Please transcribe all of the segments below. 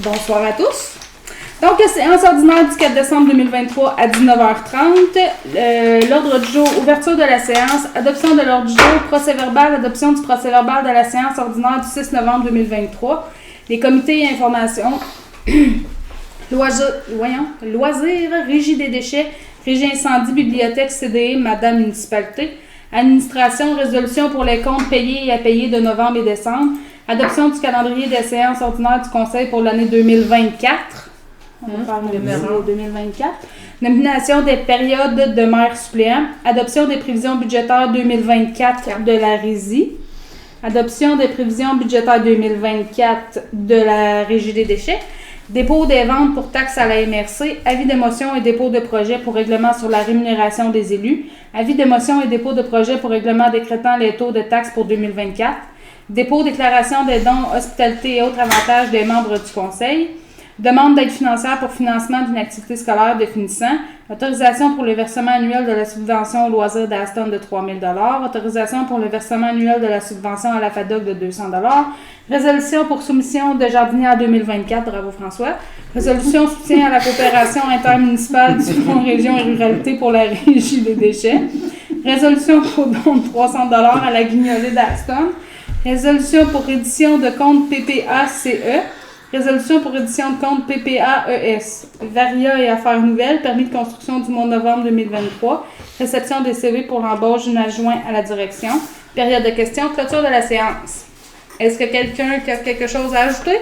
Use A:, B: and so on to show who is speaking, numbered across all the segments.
A: Bonsoir à tous. Donc, séance ordinaire du 4 décembre 2023 à 19h30. L'ordre du jour, ouverture de la séance, adoption de l'ordre du jour, procès-verbal, adoption du procès-verbal de la séance ordinaire du 6 novembre 2023. Les comités et informations, loisirs, régie des déchets, régie incendie, bibliothèque, CDE, Madame municipalité, administration, résolution pour les comptes payés et à payer de novembre et décembre, adoption du calendrier des séances ordinaires du Conseil pour l'année 2024. On va faire le 2024. Nomination des périodes de maire suppléant. Adoption des prévisions budgétaires 2024 de la Régie. Adoption des prévisions budgétaires 2024 de la Régie des déchets. Dépôt des ventes pour taxes à la MRC. Avis d'émotion et dépôt de projet pour règlement sur la rémunération des élus. Avis d'émotion et dépôt de projet pour règlement décrétant les taux de taxes pour 2024. Dépôt déclaration des dons, hospitalité et autres avantages des membres du Conseil. Demande d'aide financière pour financement d'une activité scolaire définissant. Autorisation pour le versement annuel de la subvention au loisir d'Aston de 3 000 $. Autorisation pour le versement annuel de la subvention à la FADOC de 200 $. Résolution pour soumission de jardinier en 2024. Bravo François. Résolution soutien à la coopération intermunicipale du Fonds Région et Ruralité pour la Régie des déchets. Résolution pour don de 300 $ à la Guignolée d'Aston. Résolution pour édition de compte PPA-CE. Résolution pour édition de compte PPA-ES. Varia et affaires nouvelles. Permis de construction du mois de novembre 2023. Réception des CV pour l'embauche d'un adjoint à la direction. Période de questions. Clôture de la séance. Est-ce que quelqu'un a quelque chose à ajouter?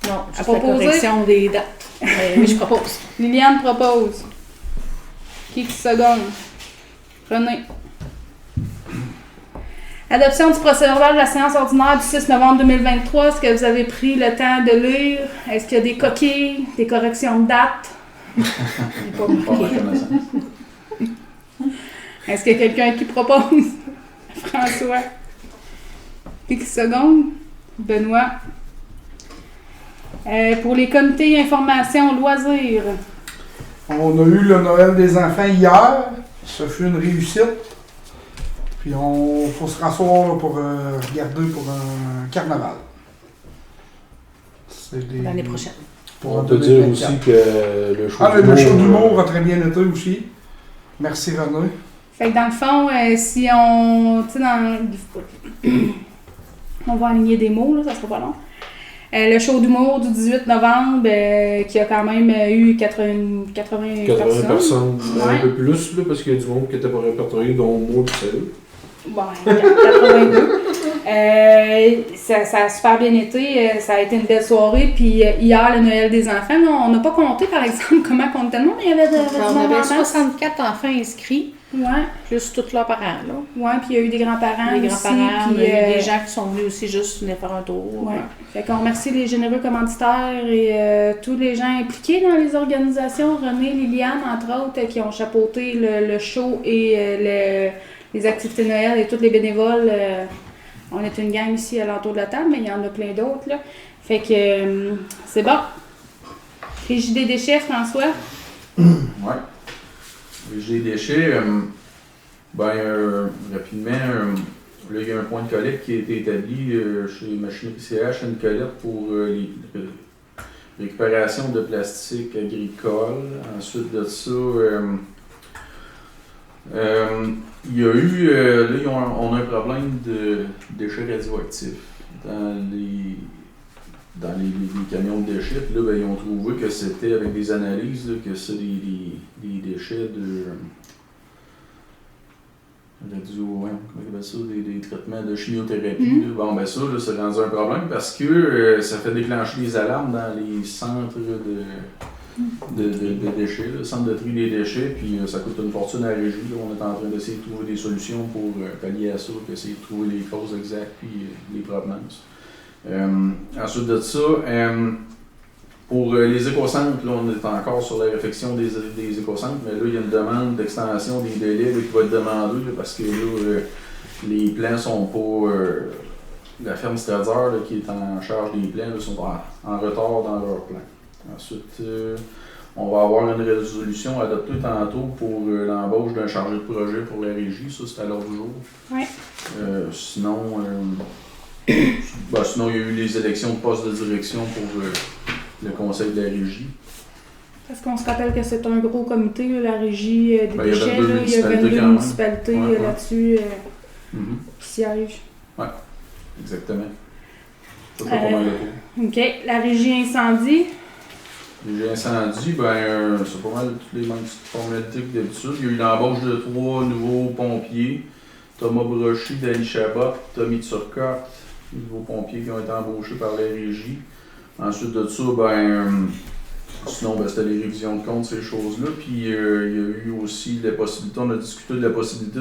B: Non,
A: à proposer?
B: Correction des dates. Oui, je propose.
A: Liliane propose. Qui seconde? René. Adoption du procès-verbal de la séance ordinaire du 6 novembre 2023. Est-ce que vous avez pris le temps de lire? Est-ce qu'il y a des coquilles, des corrections de date? Est-ce qu'il y a quelqu'un qui propose? François. Qui seconde? Benoît. Pour les comités information loisirs.
C: On a eu le Noël des enfants hier. Ça fut une réussite. Puis il faut se rasseoir pour regarder pour un carnaval.
B: L'année prochaine.
D: On peut dire aussi que le show
C: le show d'humour a très bien été aussi. Merci René.
A: Fait que dans le fond, si on... Tu sais, on va aligner des mots, là, ça sera pas long. Le show d'humour du 18 novembre, qui a quand même eu 80
D: personnes.
A: Ouais.
D: Un peu plus, là, parce qu'il y a du monde qui n'était pas répertorié, dont moi et celle.
A: Bon, 82. Ça a super bien été. Ça a été une belle soirée. Puis hier, le Noël des enfants, là, on n'a pas compté, par exemple, comment on était le monde. Il y avait
B: on avait 64 enfants inscrits.
A: Ouais.
B: Plus tous leurs parents, là.
A: Ouais, puis il y a eu des grands-parents
B: des
A: aussi.
B: Grands-parents,
A: puis
B: des gens qui sont venus aussi juste venir faire un tour.
A: Ouais. Fait qu'on remercie les généreux commanditaires et tous les gens impliqués dans les organisations. René, Liliane, entre autres, qui ont chapeauté le show et les activités de Noël et tous les bénévoles. On est une gang ici à l'entour de la table, mais il y en a plein d'autres, là. Fait que c'est bon. Régie des déchets, François?
E: Ouais. Régie des déchets, rapidement, là, il y a un point de collecte qui a été établi chez Machinerie CH à Nicolette pour les récupérations de plastique agricole. Ensuite de ça, il y a eu, on a un problème de déchets radioactifs dans les camions de déchets. Puis là, ils ont trouvé que c'était, avec des analyses, là, que c'est des déchets de des traitements de chimiothérapie. Là. Bon, ça, là, c'est rendu un problème parce que ça fait déclencher des alarmes dans les centres de déchets, le centre de tri des déchets, puis ça coûte une fortune à la régie. Là. On est en train d'essayer de trouver des solutions pour pallier à ça, puis essayer de trouver les causes exactes puis les provenances. Ensuite de ça, pour les écocentres, là, on est encore sur la réflexion des écocentres, mais là, il y a une demande d'extension des délais là, qui va être demandée là, parce que là, les plans sont pas. La ferme Stradzer qui est en charge des plans là, sont en retard dans leurs plans. Ensuite, on va avoir une résolution adoptée tantôt pour l'embauche d'un chargé de projet pour la régie. Ça, c'est à l'ordre du jour.
A: Oui.
E: Sinon, il y a eu les élections de poste de direction pour le conseil de la régie.
A: Parce qu'on se rappelle que c'est un gros comité, là, la régie des
E: Ben, il y a
A: déchets.
E: 22
A: Là, il y a 22
E: municipalités
A: municipalités
E: Ouais, ouais.
A: là-dessus
E: Mhm.
A: qui siègent.
E: Exactement. Ça fait pas mal de tour.
A: OK. La régie incendie.
E: Les incendies, c'est pas mal toutes les mêmes petites formalités que d'habitude. Il y a eu l'embauche de 3 nouveaux pompiers. Thomas Brochy, Danny Chabot, Tommy Turcotte, les nouveaux pompiers qui ont été embauchés par la régie. Ensuite de ça, sinon, c'était les révisions de compte, ces choses-là. Puis il y a eu aussi la possibilité, on a discuté de la possibilité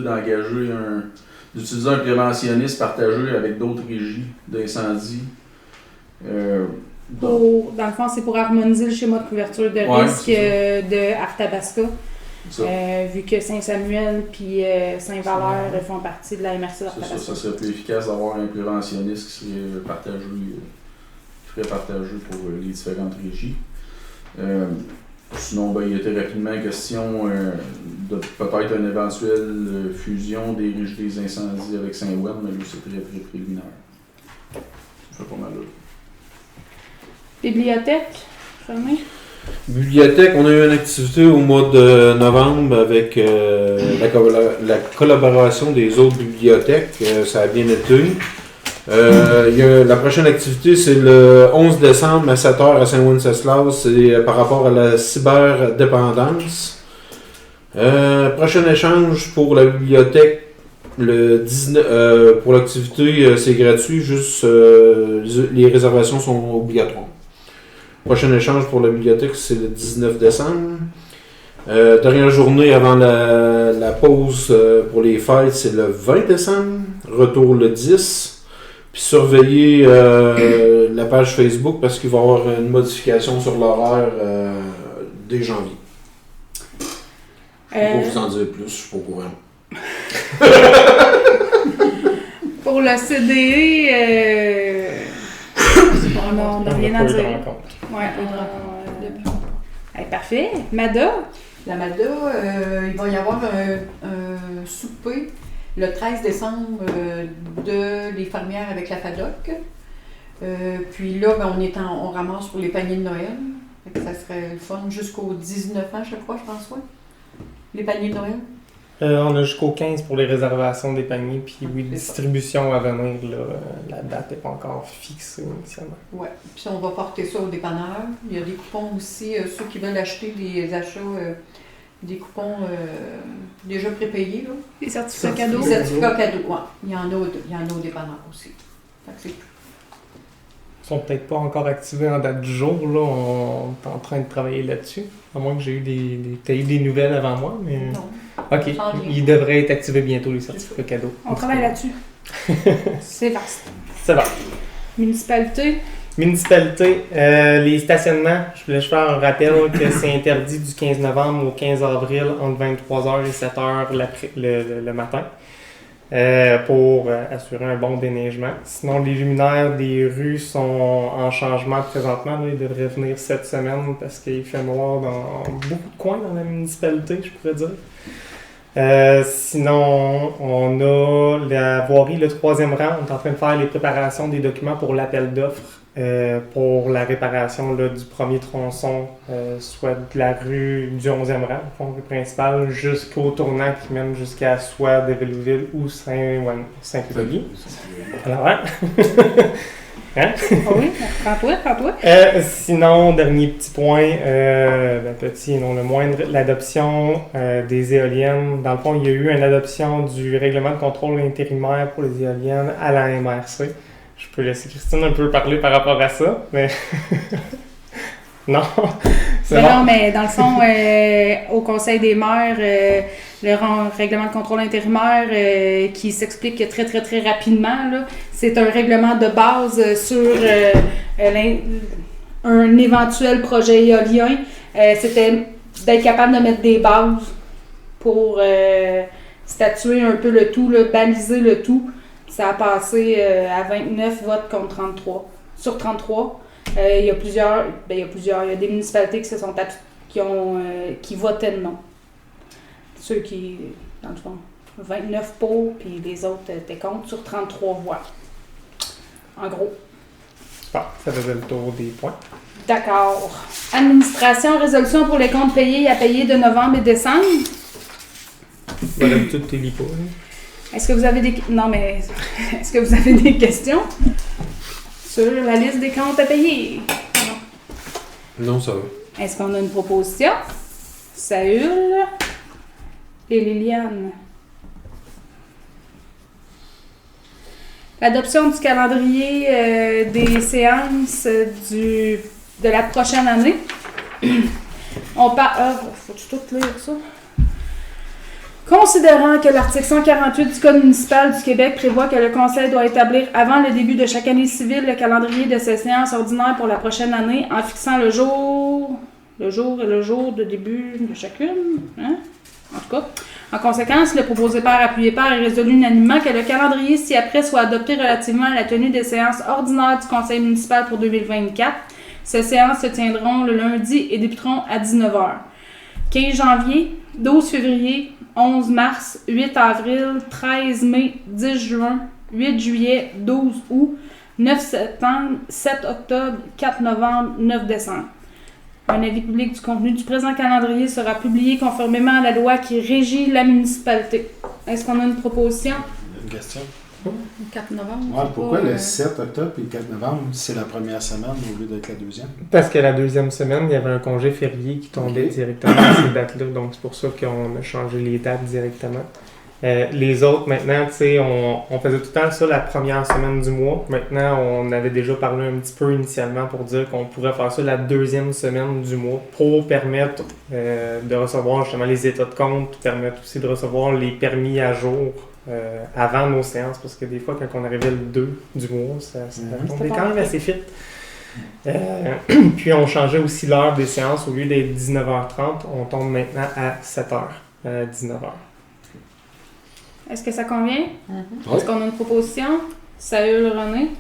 E: d'utiliser un préventionniste partagé avec d'autres régies d'incendie.
A: Dans le fond, c'est pour harmoniser le schéma de couverture de risque de Arthabasca. Vu que Saint-Samuel et Saint-Valère font partie de la MRC d'Arthabasca.
E: Ça serait plus efficace d'avoir un préventionniste qui serait partagé, pour les différentes régies. Sinon, il était rapidement question de peut-être une éventuelle fusion des régies des incendies avec Saint-Ouen, mais là, c'est très, très préliminaire. Ça fait pas mal là.
A: Bibliothèque, fermée.
D: Bibliothèque, on a eu une activité au mois de novembre avec la collaboration des autres bibliothèques. Ça a bien été. La prochaine activité, c'est le 11 décembre à 7h à Saint-Wenceslas. C'est par rapport à la cyberdépendance. Prochain échange pour la bibliothèque, pour l'activité, c'est gratuit, juste les réservations sont obligatoires. Prochain échange pour la bibliothèque, c'est le 19 décembre. Dernière journée avant la pause pour les fêtes, c'est le 20 décembre. Retour le 10. Puis surveillez la page Facebook parce qu'il va y avoir une modification sur l'horaire dès janvier. Je ne peux pas vous en dire plus, je suis pas au courant.
A: Pour le CDE, on n'a rien à dire. Ouais, parfait. Mada?
B: La Mada, il va y avoir un souper le 13 décembre de les fermières avec la FADOC. Puis là, on ramasse pour les paniers de Noël. Fait que ça serait le fun jusqu'au 19 ans, je crois, je pense, ouais. Les paniers de Noël.
F: On a jusqu'au 15 pour les réservations des paniers, puis oui, distribution à venir, là, la date n'est pas encore fixée initialement.
B: Oui, puis on va porter ça aux dépanneurs. Il y a des coupons aussi, ceux qui veulent acheter des achats, des coupons déjà prépayés. Là.
A: Des certificats cadeaux.
B: Des certificats cadeaux, oui. Il y en a aux dépanneurs aussi. Fait que c'est tout.
F: Ils sont peut-être pas encore activés en date du jour, là. On est en train de travailler là-dessus. À moins que j'ai eu des nouvelles avant moi, mais...
B: Non.
F: OK. Ils devraient être activés bientôt, les certificats cadeaux.
A: On travaille là-dessus. C'est vaste.
F: Ça va.
A: Municipalité.
F: Les stationnements, je voulais faire un rappel que c'est interdit du 15 novembre au 15 avril entre 23h et 7h le matin pour assurer un bon déneigement. Sinon, les luminaires des rues sont en changement présentement. Là, ils devraient venir cette semaine parce qu'il fait noir dans beaucoup de coins dans la municipalité, je pourrais dire. Sinon, on a la voirie, le 3e rang. On est en train de faire les préparations des documents pour l'appel d'offres pour la réparation là, du premier tronçon, soit de la rue du 11e rang, rue principale, jusqu'au tournant qui mène jusqu'à soit Devilleville ou Saint-Hippolyte. Alors, hein? Hein?
A: Oui, prends-toi.
F: Sinon, dernier petit point, petit et non le moindre, l'adoption des éoliennes. Dans le fond, il y a eu une adoption du règlement de contrôle intérimaire pour les éoliennes à la MRC. Je peux laisser Christine un peu parler par rapport à ça, mais... Non, c'est bon.
A: Non, mais dans le fond, au Conseil des maires, le règlement de contrôle intérimaire qui s'explique très, très, très rapidement, là, c'est un règlement de base sur un éventuel projet éolien. C'était d'être capable de mettre des bases pour statuer un peu le tout, là, baliser le tout. Ça a passé à 29 votes contre 33. Sur 33. Il y a plusieurs. Il y a des municipalités qui votaient non. Ceux qui, dans le fond, 29 pour, puis les autres étaient contre sur 33 voix. En gros.
F: Bon, ça faisait le tour des points.
A: D'accord. Administration, résolution pour les comptes payés et à payer de novembre et décembre.
F: Bah, d'habitude, tu lis pas. Hein.
A: Est-ce que vous avez des... Non, mais... Est-ce que vous avez des questions sur la liste des comptes à payer?
D: Non, ça va.
A: Est-ce qu'on a une proposition? Saül et Liliane. L'adoption du calendrier des séances de la prochaine année. On parle... faut-tu tout lire ça? Considérant que l'article 148 du Code municipal du Québec prévoit que le Conseil doit établir avant le début de chaque année civile le calendrier de ses séances ordinaires pour la prochaine année en fixant le jour et le jour de début de chacune. Hein? En tout cas, en conséquence, le proposé par, appuyé par est résolu unanimement que le calendrier ci-après soit adopté relativement à la tenue des séances ordinaires du Conseil municipal pour 2024. Ces séances se tiendront le lundi et débuteront à 19h. 15 janvier, 12 février, 11 mars, 8 avril, 13 mai, 10 juin, 8 juillet, 12 août, 9 septembre, 7 octobre, 4 novembre, 9 décembre. Un avis public du contenu du présent calendrier sera publié conformément à la loi qui régit la municipalité. Est-ce qu'on a une proposition?
G: Une question.
B: Le 4 novembre.
G: Ouais, pourquoi le 7 octobre et le 4 novembre, c'est la première semaine au lieu d'être la deuxième?
F: Parce que la deuxième semaine, il y avait un congé férié qui tombait directement à ces dates-là. Donc, c'est pour ça qu'on a changé les dates directement. Les autres, maintenant, tu sais, on faisait tout le temps ça la première semaine du mois. Maintenant, on avait déjà parlé un petit peu initialement pour dire qu'on pourrait faire ça la deuxième semaine du mois pour permettre de recevoir justement les états de compte, permettre aussi de recevoir les permis à jour avant nos séances, parce que des fois, quand on arrivait le 2 du mois, ça tombait quand même assez vite. Puis, on changeait aussi l'heure des séances. Au lieu d'être 19h30, on tombe maintenant à 7h, 19h.
A: Est-ce que ça convient?
B: Mm-hmm.
A: Est-ce qu'on a une proposition? Saül, René.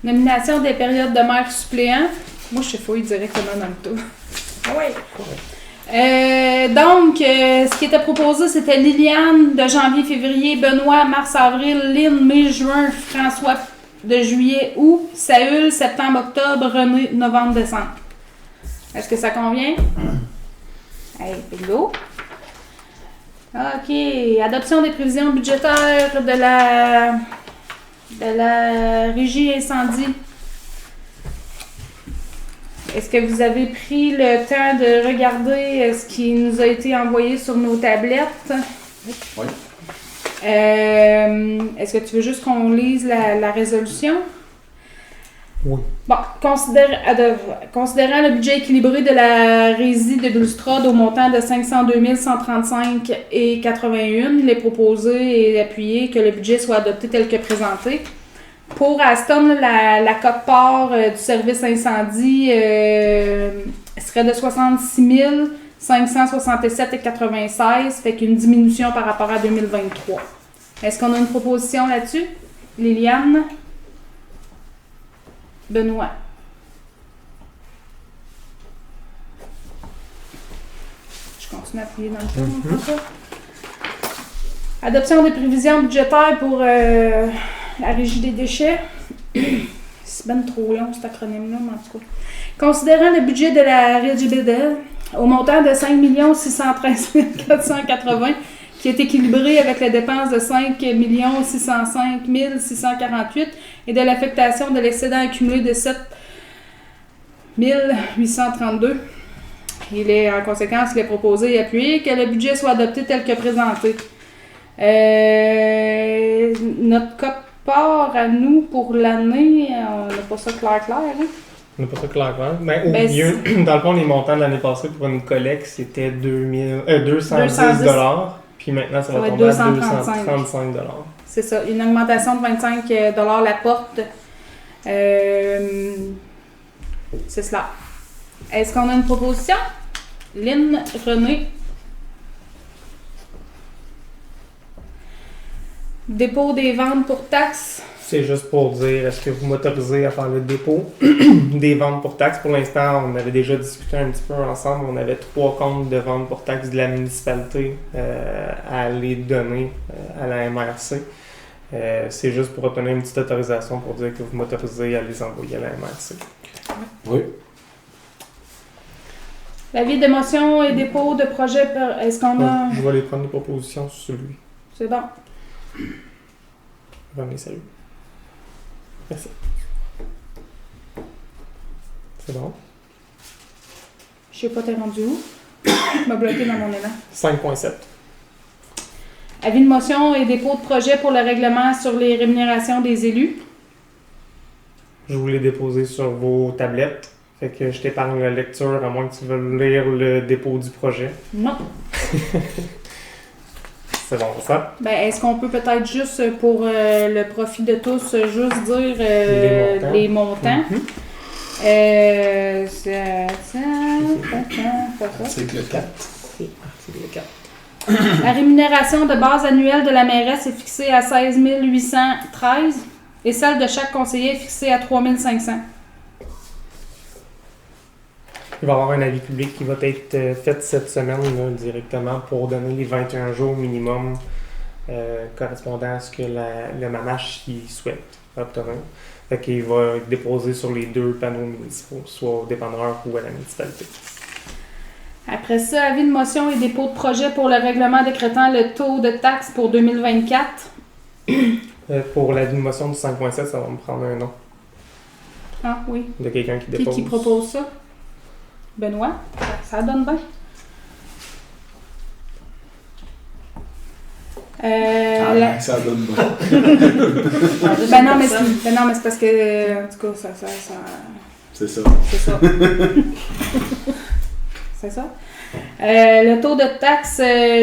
A: Nomination des périodes de maire suppléant. Moi, je suis fouille directement dans le tour. Oui. Donc, ce qui était proposé, c'était Liliane de janvier-février, Benoît mars-avril, Lynn mai-juin, François de juillet-août, Saül septembre-octobre, René novembre-décembre. Est-ce que ça convient? Hey, bingo. OK. Adoption des prévisions budgétaires de la régie incendie. Est-ce que vous avez pris le temps de regarder ce qui nous a été envoyé sur nos tablettes?
E: Oui.
A: Est-ce que tu veux juste qu'on lise la résolution?
F: Oui.
A: Bon, considérant le budget équilibré de la résie de Bulstrode au montant de 502 135,81, il est proposé et appuyé que le budget soit adopté tel que présenté. Pour Aston, la cote-part du service incendie serait de 66 567,96, fait qu'une diminution par rapport à 2023. Est-ce qu'on a une proposition là-dessus? Liliane? Benoît. Je continue à appuyer dans le fond. Adoption des prévisions budgétaires pour la régie des déchets. C'est bien trop long cet acronyme-là, mais en tout cas. Considérant le budget de la régie BDL au montant de 5 613 480 qui est équilibré avec la dépense de 5 605 648 et de l'affectation de l'excédent accumulé de 7 832. En conséquence, il est proposé et appuyé que le budget soit adopté tel que présenté. Notre cote-part à nous pour l'année, on n'a pas ça clair, hein?
F: On n'a pas ça clair. Mais au milieu, dans le fond, les montants de l'année passée pour une collecte, c'était 210 $. Puis maintenant, ça va tomber à 235 $.
A: C'est ça, une augmentation de 25 $ la porte. C'est cela. Est-ce qu'on a une proposition? Lynn, René. Dépôt des ventes pour taxes.
F: C'est juste pour dire, est-ce que vous m'autorisez à faire le dépôt des ventes pour taxes? Pour l'instant, on avait déjà discuté un petit peu ensemble. On avait 3 comptes de ventes pour taxes de la municipalité à les donner à la MRC. C'est juste pour obtenir une petite autorisation pour dire que vous m'autorisez à les envoyer à la MRC.
D: Oui.
A: L'avis de motion et dépôt de projet, est-ce qu'on a...
F: Je vais aller prendre des propositions sur celui.
A: C'est bon.
F: Revenez, salut. Merci. C'est bon.
A: Je sais pas, t'es rendu où? Je m'a bloqué dans mon élan.
F: 5.7.
A: Avis de motion et dépôt de projet pour le règlement sur les rémunérations des élus.
F: Je voulais déposer sur vos tablettes. Fait que je t'épargne la lecture, à moins que tu veuilles lire le dépôt du projet.
A: Non.
F: C'est bon, ça?
A: Ben, est-ce qu'on peut peut-être juste, pour le profit de tous, juste dire les montants?
F: Mm-hmm.
G: C'est le 4.
F: C'est le 4.
A: La rémunération de base annuelle de la mairesse est fixée à 16 813 et celle de chaque conseiller est fixée à 3 500.
F: Il va y avoir un avis public qui va être fait cette semaine là, directement pour donner les 21 jours minimum correspondant à ce que le MAMACH souhaite obtenir. Fait qu'il va être déposé sur les 2 panneaux municipaux, soit au dépanneur ou à la municipalité.
A: Après ça, avis de motion et dépôt de projet pour le règlement décrétant le taux de taxe pour 2024.
F: Pour l'avis de motion du 5.7, ça va me prendre un nom
A: Ah oui.
F: de quelqu'un qui
A: Qui
F: dépose.
A: qui propose ça? Benoît? Ça donne bien.
G: Ça donne bien.
A: Ben non, mais c'est parce que, en tout cas, ça...
G: C'est ça.
A: C'est ça. C'est ça. Le taux de taxe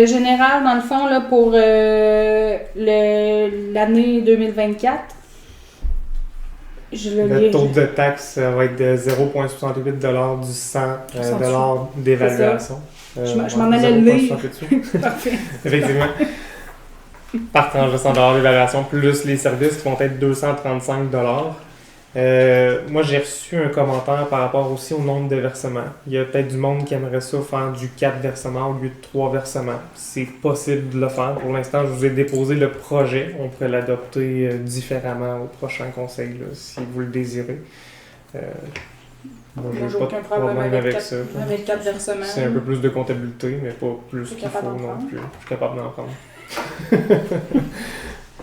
A: général, dans le fond, là, pour l'année 2024, je le
F: Le
A: lis.
F: taux de taxe va être de 0,68 $ du 100 $ d'évaluation.
A: Je m'en allais le lire.
F: 0,68.
A: Parfait.
F: Effectivement. Par tranche de 100 $ d'évaluation, plus les services qui vont être 235 $. Moi, j'ai reçu un commentaire par rapport aussi au nombre de versements. Il y a peut-être du monde qui aimerait ça faire du 4 versements au lieu de 3 versements. C'est possible de le faire. Pour l'instant, je vous ai déposé le projet. On pourrait l'adopter différemment au prochain conseil, là, si vous le désirez. Moi,
A: Moi,
F: j'ai pas de
A: aucun
F: problème avec ça.
A: Avec 4 versements.
F: C'est un peu plus de comptabilité, mais pas plus
A: Tu es
F: qu'il faut
A: capable d'en
F: non
A: prendre?
F: plus. Je suis capable d'en prendre.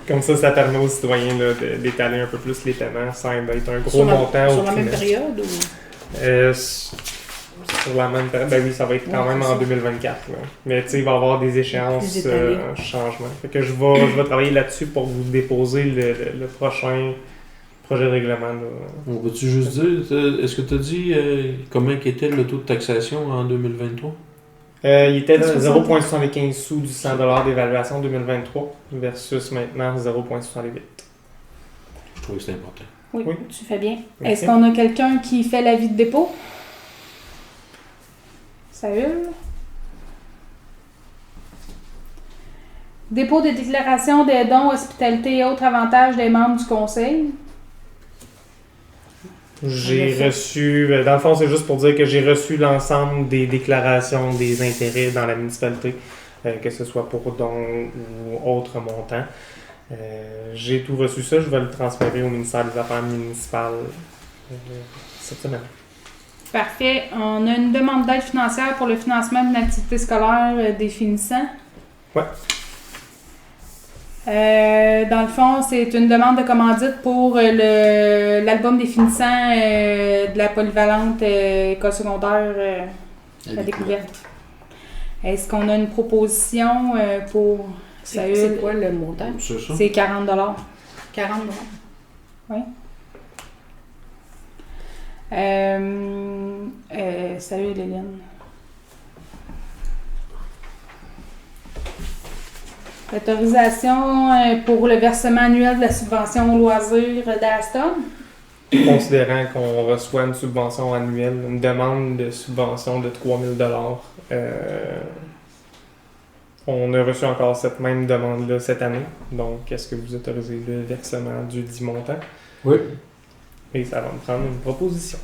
F: Comme ça permet aux citoyens là, d'étaler un peu plus les paiements sans être un gros montant
A: Sur
F: au
A: la même
F: trimestre.
A: période ou...
F: Sur la même période, ben oui, ça va être quand
A: Ouais,
F: même
A: c'est
F: en
A: ça.
F: 2024. Là. Mais tu sais, il va y avoir des échéances,
A: Plus étalé.
F: changements. Fait que je vais travailler là-dessus pour vous déposer le prochain projet de règlement. Là.
D: On va-tu juste dire, est-ce que tu as dit comment était le taux de taxation en 2023?
F: Il était de
A: 60.
F: 0,75 sous du 100 $ d'évaluation 2023 versus maintenant 0,68.
D: Je trouvais que c'était important.
A: Oui,
F: Oui.
A: tu fais bien.
F: Merci.
A: Est-ce qu'on a quelqu'un qui fait l'avis de dépôt? Saül? Dépôt des déclarations des dons, hospitalité et autres avantages des membres du conseil.
F: J'ai reçu, dans le fond, c'est juste pour dire que j'ai reçu l'ensemble des déclarations des intérêts dans la municipalité, que ce soit pour dons ou autres montants. J'ai tout reçu ça, je vais le transférer au ministère des Affaires municipales cette semaine.
A: Parfait. On a une demande d'aide financière pour le financement d'une activité scolaire des finissants.
F: Ouais.
A: Dans le fond, c'est une demande de commandite pour l'album des finissants de la polyvalente école secondaire La Découverte. Est-ce qu'on a une proposition pour Saül?
B: C'est quoi le montant?
D: C'est ça?
A: C'est 40 $.
B: 40
A: Oui. Salut Léline. L'autorisation pour le versement annuel de la subvention aux loisirs d'Aston.
F: Considérant qu'on reçoit une subvention annuelle, une demande de subvention de 3 000 $, on a reçu encore cette même demande-là cette année. Donc, est-ce que vous autorisez le versement du dit montant?
D: Oui.
F: Et ça va me prendre une proposition.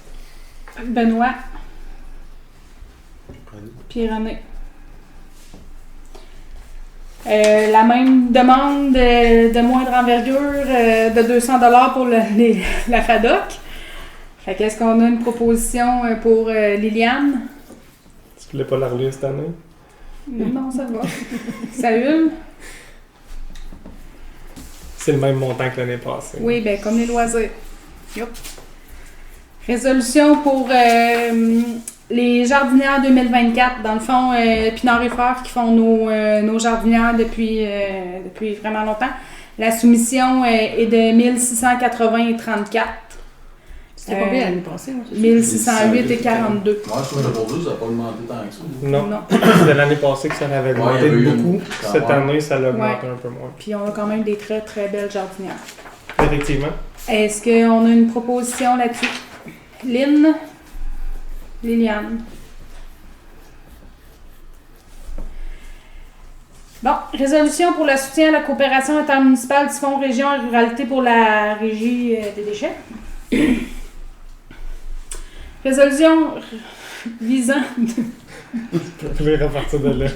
A: Benoît. Puis René. La même demande de moindre envergure de 200$ pour la FADOC. Fait qu'est-ce qu'on a une proposition pour Liliane?
F: Tu voulais pas la relire cette année?
A: Non, ça va. Salut.
F: C'est le même montant que l'année passée.
A: Oui, ben comme les loisirs. Yup. Résolution pour les jardinières 2024. Dans le fond, Pinard et Frères qui font nos jardinières depuis vraiment longtemps. La soumission est de 1680,34.
B: C'était combien l'année passée?
A: 1608,42.
E: Moi, je trouve que pour eux, ça n'a pas augmenté tant que ça.
F: Non.
A: Non.
F: C'est l'année passée que ça avait
E: Ouais,
F: augmenté
E: il y avait eu
F: beaucoup.
E: une-
F: Cette
E: ouais.
F: année, ça l'a augmenté
A: Ouais.
F: un peu moins.
A: Puis on a quand même des très très belles jardinières.
F: Effectivement.
A: Est-ce qu'on a une proposition là-dessus? Liliane. Bon, résolution pour le soutien à la coopération intermunicipale du Fonds Région et Ruralité pour la Régie des déchets. Résolution visant...
F: Je vais repartir de là.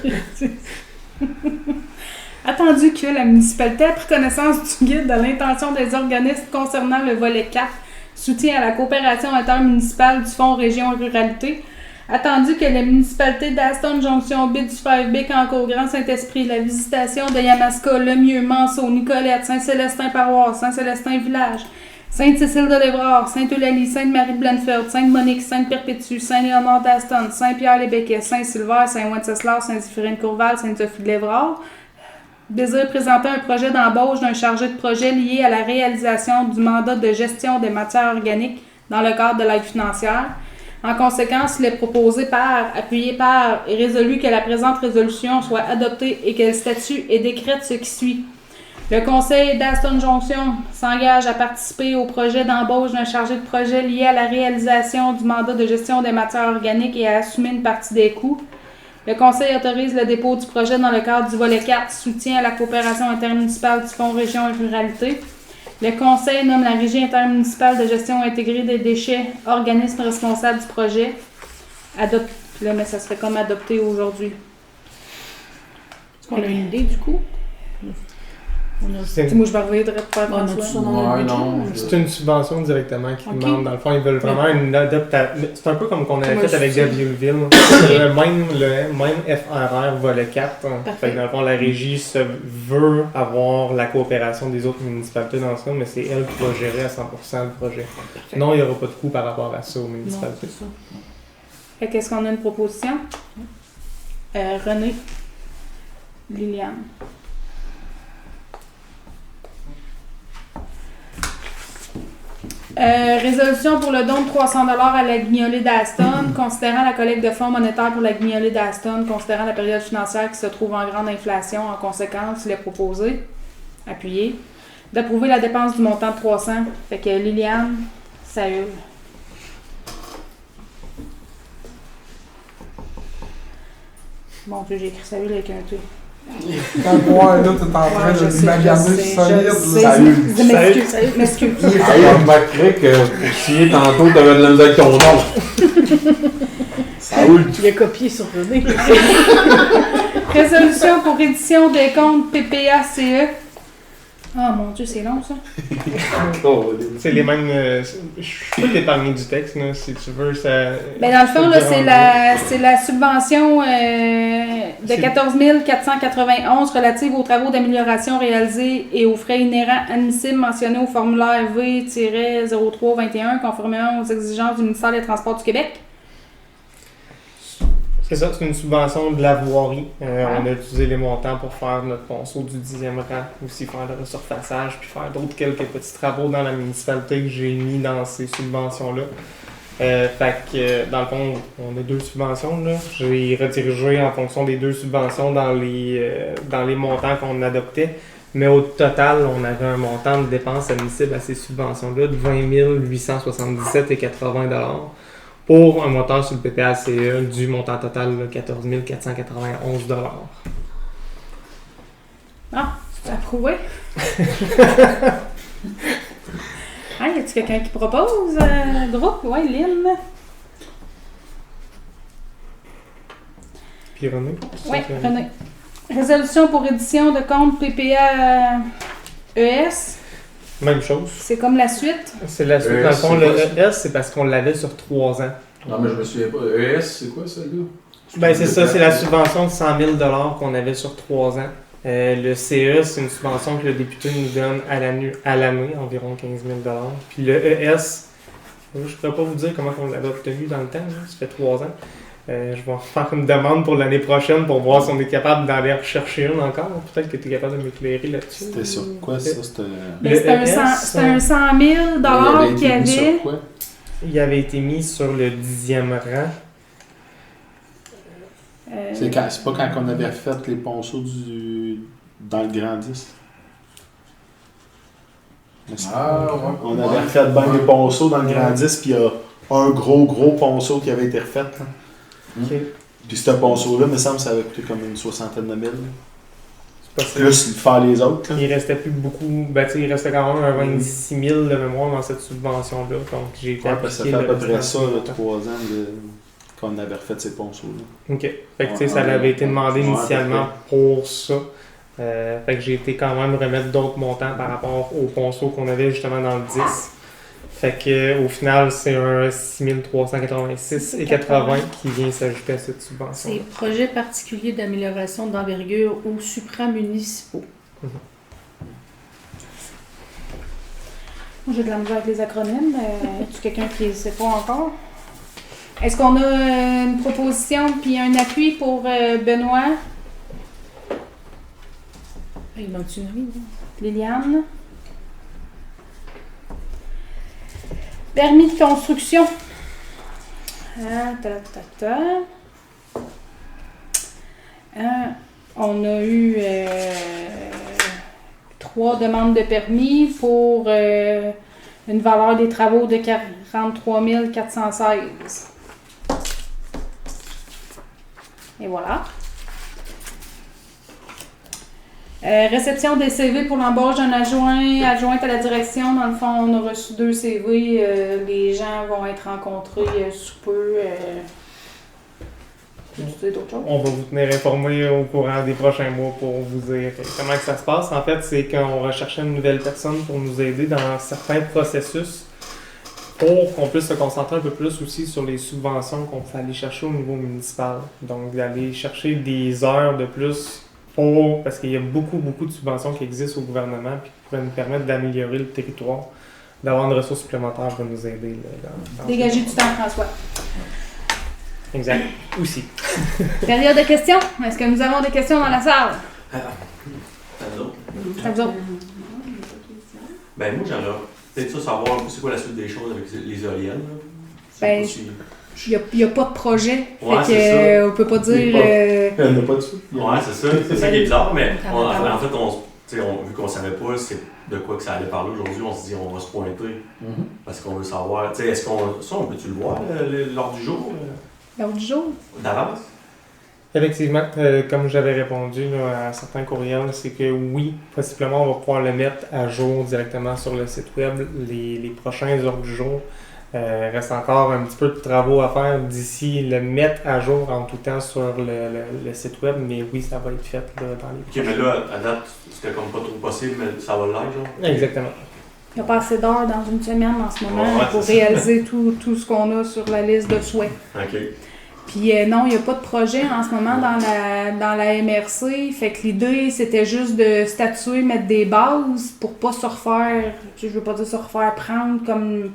A: Attendu que la municipalité a pris connaissance du guide de l'intention des organismes concernant le volet 4, soutien à la coopération intermunicipale du Fonds Région et Ruralité. Attendu que la municipalité d'Aston, Jonction, B, du Five-B, Cancourt, Grand Saint-Esprit, la visitation de Yamaska, Lemieux, Manceau, Nicolette, Saint-Célestin-Paroisse, Saint-Célestin-Village, Sainte-Cécile-de-l'Évrard, Sainte-Eulalie, Sainte-Marie-de-Blanford, Sainte-Monique, Sainte-Perpétue, Saint-Léonard d'Aston, Saint-Pierre-les-Béquets, Saint-Sylvain, Saint-Wenceslas, Sainte-Zéphirine-Courval, Sainte-Sophie-de-l'Évrard. Désire présenter un projet d'embauche d'un chargé de projet lié à la réalisation du mandat de gestion des matières organiques dans le cadre de l'aide financière. En conséquence, il est proposé appuyé par et résolu que la présente résolution soit adoptée et qu'elle statue et décrète ce qui suit. Le Conseil d'Aston Jonction s'engage à participer au projet d'embauche d'un chargé de projet lié à la réalisation du mandat de gestion des matières organiques et à assumer une partie des coûts. Le Conseil autorise le dépôt du projet dans le cadre du volet 4, soutien à la coopération intermunicipale du Fonds Région et Ruralité. Le Conseil nomme la Régie intermunicipale de gestion intégrée des déchets, organisme responsable du projet. Adopte. Là, mais ça serait comme adopté aujourd'hui.
B: Est-ce qu'on a une idée du coup?
F: C'est
A: Moi, je vais revenir de faire
B: On a
A: François.
B: tout ça dans le budget?
F: c'est une subvention directement qu'ils
B: Ok.
F: demandent. Dans le fond, ils veulent vraiment une adaptation. C'est un peu comme qu'on avait
B: Comme
F: fait
B: un
F: avec
B: soutien.
F: Gabrielville. le même FRR volet 4.
B: Parfait.
F: Fait que dans le fond, la régie veut avoir la coopération des autres municipalités dans ça, mais c'est elle qui va gérer à 100% le projet. Non, il n'y aura pas de coût par rapport à ça aux
B: Non,
F: municipalités.
B: c'est ça.
A: Fait qu'est-ce qu'on a une proposition? René. Liliane. Résolution pour le don de 300$ à la Guignolée d'Aston, considérant la collecte de fonds monétaires pour la Guignolée d'Aston, considérant la période financière qui se trouve en grande inflation. En conséquence, il est proposé, appuyé, d'approuver la dépense du montant de 300. Fait que Liliane, Saül. Bon Dieu, j'ai écrit Saül avec un T.
C: Quand moi, là, t'es en train
A: Ouais,
C: de magasiner solide. là.
A: Je m'excuse.
D: Ah, on remarquerait que pour signer tantôt, t'avais de la misère avec ton nom. Saoul.
B: Il a copié sur René.
A: Résolution pour édition des comptes PPACE. Ah mon Dieu, c'est long ça.
F: C'est les mêmes. Je peux t'épargner du texte, là, si tu veux. Ça,
A: Ben dans le fond,
F: ça
A: là,
F: te
A: c'est la subvention de 14 491 relative aux travaux d'amélioration réalisés et aux frais inhérents admissibles mentionnés au formulaire V-0321 conformément aux exigences du ministère des Transports du Québec.
F: C'est ça, c'est une subvention de la voirie. On a utilisé les montants pour faire notre ponceau du 10e rang, aussi faire le resurfaçage, puis faire quelques petits travaux dans la municipalité que j'ai mis dans ces subventions-là. Fait que, dans le fond, on a deux subventions, là. J'ai redirigé en fonction des deux subventions dans les montants qu'on adoptait. Mais au total, on avait un montant de dépenses admissibles à ces subventions-là de 20 877,80 $. Pour un montant sur le PPACE du montant total de 14 491 $.
A: Ah, c'est approuvé. Ah, y a-t-il quelqu'un qui propose? Groupe? Ouais, Lynn.
F: Puis René?
A: Ouais, René. Résolution pour édition de compte PPA ES.
F: Même chose.
A: C'est comme la suite.
F: C'est la suite.
E: ES,
F: Dans le fond,
E: c'est
F: le
E: quoi ça?
F: ES, c'est parce qu'on l'avait sur 3 ans.
E: Non, mais je me souviens pas. ES, c'est quoi celle-là?
F: Ben, c'est ça, c'est la subvention de 100 000 $ qu'on avait sur 3 ans. Le CE, c'est une subvention que le député nous donne à l'année, environ 15 000 $. Puis le ES, je ne pourrais pas vous dire comment on l'avait obtenu dans le temps, là. Ça fait 3 ans. Je vais en faire une demande pour l'année prochaine pour voir si on est capable d'aller rechercher une encore. Peut-être que tu es capable de m'éclairer là-dessus.
G: C'était sur quoi ça? C'était...
A: Ben, c'était un 100 000 $ qu'il y avait.
G: Sur quoi?
F: Il avait été mis sur le 10e rang.
G: C'est pas quand on avait refait les ponceaux dans le Grand 10.
E: Ah, ouais.
G: On avait refait bien des ponceaux dans le Grand 10, puis il y a un gros ponceau qui avait été refait. Là.
F: Ok.
G: Puis ce ponceau-là, il me semble que ça avait coûté comme une 60 000 $.
F: C'est pas
G: Plus faire les autres. Là.
F: Il restait plus beaucoup. Ben, tu sais, il restait quand même un 26 000 de mémoire dans cette subvention-là. Donc, j'ai été
G: Ouais, parce que ça fait à peu près ça, 3 ans qu'on avait refait ces ponceaux-là.
F: OK. Fait que, tu sais, ça avait été demandé initialement pour ça. Fait que j'ai été quand même remettre d'autres montants par rapport aux ponceaux qu'on avait justement dans le 10. Fait que au final, c'est un 6 386,80 qui vient s'ajouter à cette subvention.
H: C'est projets particuliers d'amélioration d'envergure ou supramunicipaux.
A: Moi, j'ai de la misère avec les acronymes. Es-tu quelqu'un qui ne sait pas encore? Est-ce qu'on a une proposition puis un appui pour Benoît,
H: Il manque une rue, là.
A: Liliane? Permis de construction. On a eu 3 demandes de permis pour une valeur des travaux de 43 416. Et voilà. Réception des CV pour l'embauche d'un adjointe à la direction. Dans le fond, on a reçu 2 CV. Les gens vont être rencontrés sous peu. Tu sais d'autres choses?
F: On va vous tenir informés au courant des prochains mois pour vous dire comment que ça se passe. En fait, c'est qu'on recherchait une nouvelle personne pour nous aider dans certains processus pour qu'on puisse se concentrer un peu plus aussi sur les subventions qu'on peut aller chercher au niveau municipal. Donc, d'aller chercher des heures de plus parce qu'il y a beaucoup de subventions qui existent au gouvernement et qui pourraient nous permettre d'améliorer le territoire, d'avoir une ressource supplémentaire pour nous aider. Dans
A: Dégager du temps, François.
F: Exact. Aussi.
A: Période de questions. Est-ce que nous avons des questions dans la salle? À vous autres.
I: Ben moi j'aimerais peut-être ça savoir un peu c'est quoi la suite des choses avec les éoliennes. Là.
A: Ben, il n'y a pas de projet.
I: Ouais,
A: fait que, on peut pas dire.
G: Il n'y en a pas de sous.
I: Ouais, c'est ça. C'est ça qui est bizarre, mais en fait, vu qu'on savait pas de quoi que ça allait parler aujourd'hui, on se dit on va se pointer. Parce qu'on veut savoir. Est-ce on peut-tu le voir lors du jour?
A: L'heure du jour?
I: D'avance?
F: Effectivement, comme j'avais répondu là, à certains courriels, c'est que oui, possiblement on va pouvoir le mettre à jour directement sur le site web les prochaines heures du jour. Reste encore un petit peu de travaux à faire d'ici le mettre à jour en tout temps sur le site web, mais oui, ça va être fait là, dans les
I: Ok, mais là, à date, c'était comme pas trop possible, mais ça va l'être, genre?
F: Exactement.
A: Il n'y a pas assez d'heures dans une semaine en ce moment
I: Ouais,
A: pour
I: c'est
A: réaliser tout ce qu'on a sur la liste de souhaits.
I: Ok.
A: Puis non, il n'y a pas de projet en ce moment dans la MRC. Fait que l'idée, c'était juste de statuer, mettre des bases pour pas se refaire, je veux pas dire se refaire prendre comme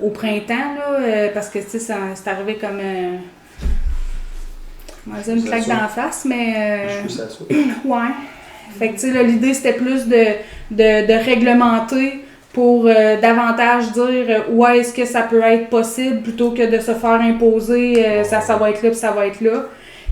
A: au printemps, là, parce que tu sais, c'est arrivé comme on va dire une claque d'en face, mais ouais. Fait que tu sais, là, l'idée c'était plus de réglementer pour davantage dire où est-ce que ça peut être possible plutôt que de se faire imposer ça va être là puis ça va être là.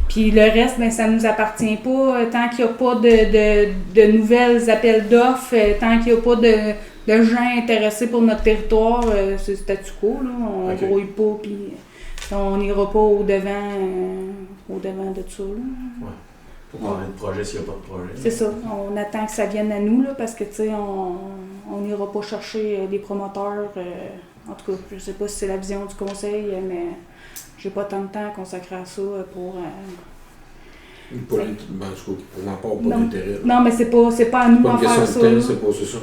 A: Puis le reste, ben, ça nous appartient pas tant qu'il n'y a pas de nouvelles appels d'offres, tant qu'il n'y a pas de gens intéressés pour notre territoire, c'est statu quo, là. On grouille pas puis on n'ira pas au-devant de ça. Là.
I: Ouais. Pour parler de projet s'il n'y a pas de projet.
A: C'est ça. On attend que ça vienne à nous, là, parce que, tu sais, on n'ira pas chercher des promoteurs. En tout cas, je sais pas si c'est la vision du conseil, mais j'ai pas tant de temps à consacrer à ça pour
D: Pas en tout cas, on n'en parle pas
A: Non.
D: d'intérêt.
A: Non, mais c'est pas à nous
D: Pas
A: à
D: une
A: faire
D: question
A: ça.
D: de temps,
A: là.
D: c'est pas c'est ça.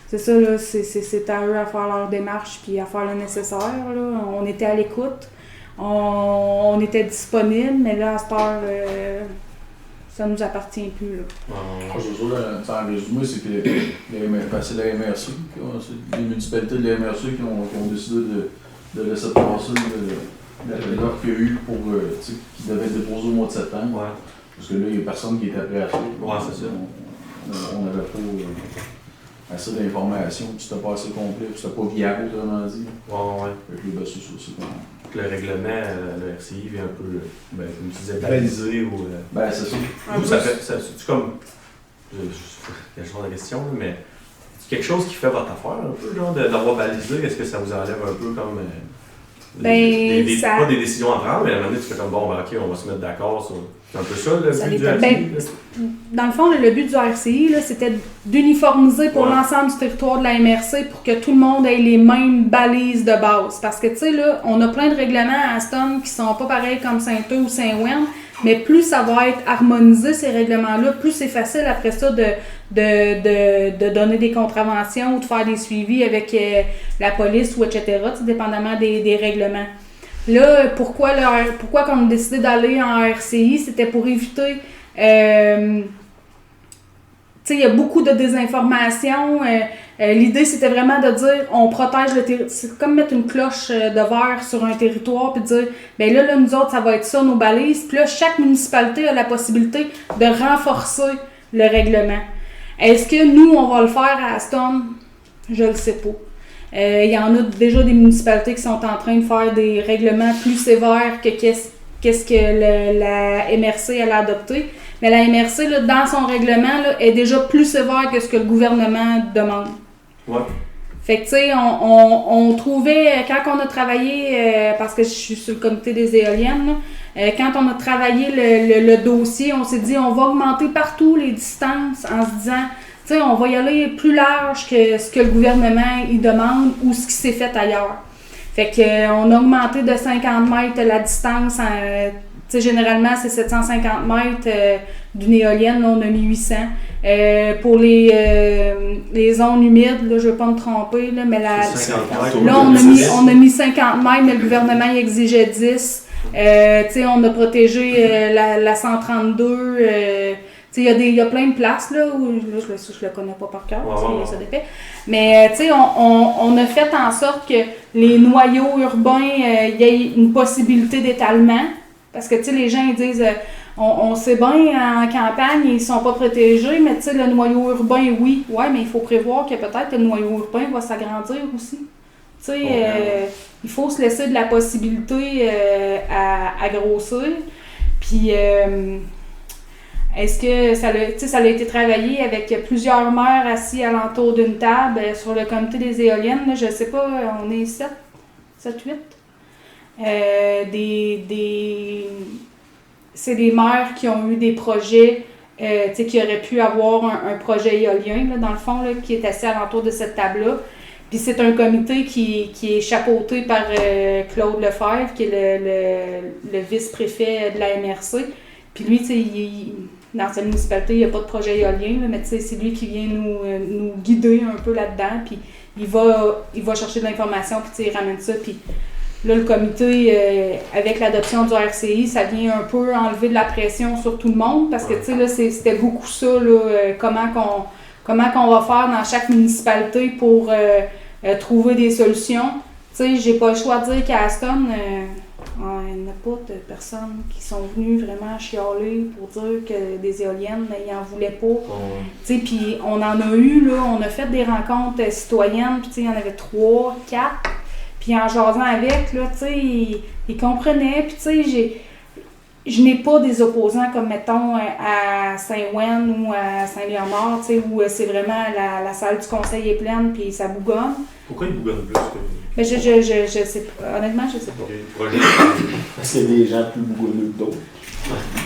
A: C'est ça, là, c'est à eux à faire leur démarche puis à faire le nécessaire. Là. On était à l'écoute, on était disponible, mais là, à cette heure, ça nous appartient plus. Là.
E: C'est ça, en résumé, c'est que c'est la MRC, les municipalités de la MRC qui ont décidé de laisser passer l'offre qu'il y a eu pour, qui devait être déposée au mois de septembre.
I: Ouais.
E: Parce que là, il n'y a personne qui était prêt à ça.
I: Ouais, c'est ça.
E: On n'avait pas assez d'informations, puis c'était pas assez complet, puis c'était pas viable, autrement dit.
I: Ouais.
E: Fait que là, c'est ça, c'est comme...
I: Le règlement, le RCI vient un peu, comme tu disais, baliser ou...
E: c'est ça.
I: Nous, c'est comme... Quel genre de question, là, mais c'est quelque chose qui fait votre affaire, un peu, genre, d'avoir balisé. Est-ce que ça vous enlève un peu comme... pas des décisions à prendre, mais à un moment donné, tu fais comme, ok, on va se mettre d'accord sur... C'est un peu ça, le but du RCI?
A: Dans le fond, le but du RCI, là, c'était d'uniformiser pour l'ensemble du territoire de la MRC pour que tout le monde ait les mêmes balises de base. Parce que, tu sais, là, on a plein de règlements à Aston qui sont pas pareils comme Saint-Eustache ou Saint-Ouen, mais plus ça va être harmonisé, ces règlements-là, plus c'est facile après ça de donner des contraventions ou de faire des suivis avec la police ou etc., dépendamment des règlements. Là, pourquoi qu'on a décidé d'aller en RCI, c'était pour éviter... tu sais, il y a beaucoup de désinformation. L'idée, c'était vraiment de dire, on protège le territoire. C'est comme mettre une cloche de verre sur un territoire puis dire, ben là, nous autres, ça va être ça, nos balises. Puis là, chaque municipalité a la possibilité de renforcer le règlement. Est-ce que nous, on va le faire à Aston? Je le sais pas. Il y en a déjà des municipalités qui sont en train de faire des règlements plus sévères que qu'est-ce que la MRC a adopté. Mais la MRC, là, dans son règlement, là, est déjà plus sévère que ce que le gouvernement demande.
I: Ouais.
A: Fait que, tu sais, on trouvait, quand on a travaillé, parce que je suis sur le comité des éoliennes, là, quand on a travaillé le dossier, on s'est dit, on va augmenter partout les distances en se disant, tu sais, on va y aller plus large que ce que le gouvernement y demande ou ce qui s'est fait ailleurs. Fait qu'on a augmenté de 50 mètres la distance. Tu sais, généralement, c'est 750 mètres d'une éolienne. Là, on a mis 800. Pour les zones humides, là, je ne veux pas me tromper, là, mais là, on a mis 50 mètres, mais le gouvernement il exigeait 10. Tu sais, on a protégé la 132. Il y a plein de places là, où là, je le connais pas par cœur, ça dépend. Mais on a fait en sorte que les noyaux urbains, il y ait une possibilité d'étalement. Parce que les gens ils disent on sait bien en campagne, ils sont pas protégés, mais le noyau urbain, oui. Ouais, mais il faut prévoir que peut-être le noyau urbain va s'agrandir aussi. Il faut se laisser de la possibilité à grossir. Puis est-ce que ça a été travaillé avec plusieurs maires assis alentour d'une table sur le comité des éoliennes? Là, je ne sais pas, on est 7, 8. C'est des maires qui ont eu des projets, qui auraient pu avoir un projet éolien, là, dans le fond, là, qui est assis alentour de cette table-là. Puis c'est un comité qui est chapeauté par Claude Lefebvre, qui est le vice-préfet de la MRC. Puis lui, dans sa municipalité, il n'y a pas de projet éolien, là, mais c'est lui qui vient nous guider un peu là-dedans. Puis il va chercher de l'information, puis il ramène ça. Puis là, le comité, avec l'adoption du RCI, ça vient un peu enlever de la pression sur tout le monde, parce que là, c'était beaucoup ça, là, comment qu'on va faire dans chaque municipalité pour trouver des solutions. Tu sais, j'ai pas le choix de dire qu'à Aston, il n'y a pas de personnes qui sont venues vraiment chialer pour dire que des éoliennes, ils n'en voulaient pas. Tu sais, puis on en a eu, là, on a fait des rencontres citoyennes, puis il y en avait 3, 4. Puis en jasant avec, là, tu sais, ils comprenaient. Puis tu sais, je n'ai pas des opposants comme, mettons, à Saint-Ouen ou à Saint-Léonard, tu sais, où c'est vraiment la salle du conseil est pleine, puis ça bougonne.
I: Pourquoi ils bougonnent plus que...
A: Mais je sais pas. Honnêtement, je sais pas.
G: Parce qu'il y a des gens plus bougonneux que d'autres.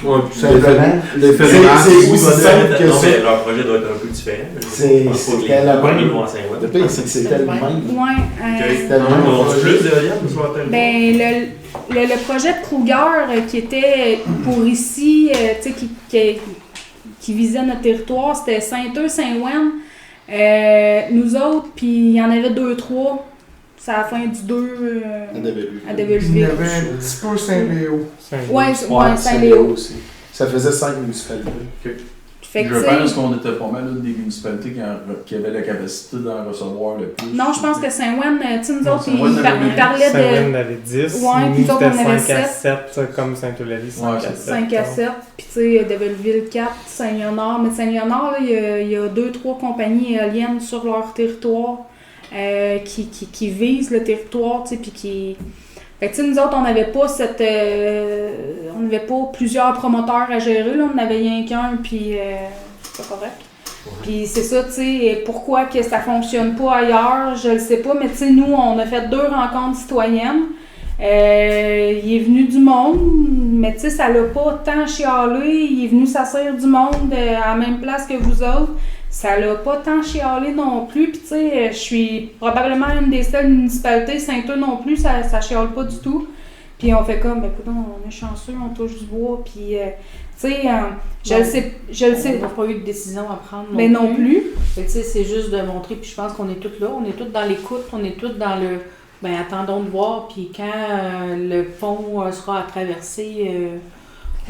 D: Ouais, puis
G: Simplement.
D: l'effet de
G: C'est
D: masse.
G: aussi simple que
I: Non,
G: ça.
I: mais leur projet doit être un peu différent.
G: C'est
I: Je pense pas que les
G: tellement-
I: compagnies vont à Saint-Ouest.
G: Le pire, c'est que c'était le même.
A: Ouais.
G: C'est tellement
I: On a
G: projet.
I: plus d'éoliennes sur la terre.
A: Ben, le projet de Kruger qui était pour ici, tu sais, qui visait notre territoire, c'était Saint-Eustache, Saint-Ouen. Nous autres, puis il y en avait 2-3. C'est à la fin du 2 à
C: Il y en
A: Develeville.
C: avait un petit peu Saint-Léo.
A: Ouais,
G: Saint-Léo
A: Saint-Léo.
G: aussi. Ça faisait 5 municipalités.
A: Fait que,
E: Je
A: tu sais,
E: pense qu'on était pas mal une des municipalités qui avait la capacité d'en recevoir le plus.
A: non, je pense que Saint-Ouen, tu sais, nous autres,
E: Saint-Ouen
A: ils
E: avait huit.
A: parlaient de
F: Saint-Ouen avait 10.
A: Ouais, puis
F: nous,
A: nous autres,
F: c'était
A: on avait
F: 5 à 7, comme Saint-Eulalie, 5 à 7.
A: 5 à 7. Puis, tu sais, Develeville 4, Saint-Léonard. Mais Saint-Léonard, là, il y a 2-3 compagnies éoliennes sur leur territoire qui visent le territoire, tu sais, puis qui... Fait que, tu sais, nous autres, on n'avait pas on n'avait pas plusieurs promoteurs à gérer, là. On n'avait rien qu'un, puis c'est pas correct. Puis c'est ça, tu sais, pourquoi que ça fonctionne pas ailleurs, je le sais pas, mais tu sais, nous, on a fait 2 rencontres citoyennes. Il est venu du monde, mais tu sais, ça l'a pas tant chialé. Il est venu s'asseoir du monde à la même place que vous autres. Ça l'a pas tant chialé non plus. Puis tu sais, je suis probablement une des seules municipalités. Saint-Eustache non plus, ça chiale pas du tout. Puis on fait comme, ben écoute, on est chanceux, on touche du bois. Puis tu sais, je le sais.
H: On n'a pas eu de décision à prendre
A: Mais non plus.
H: Fait que, tu sais, c'est juste de montrer, puis je pense qu'on est tous là, on est tous dans l'écoute, on est tous dans le... Ben attendons de voir, puis quand le pont sera à traverser,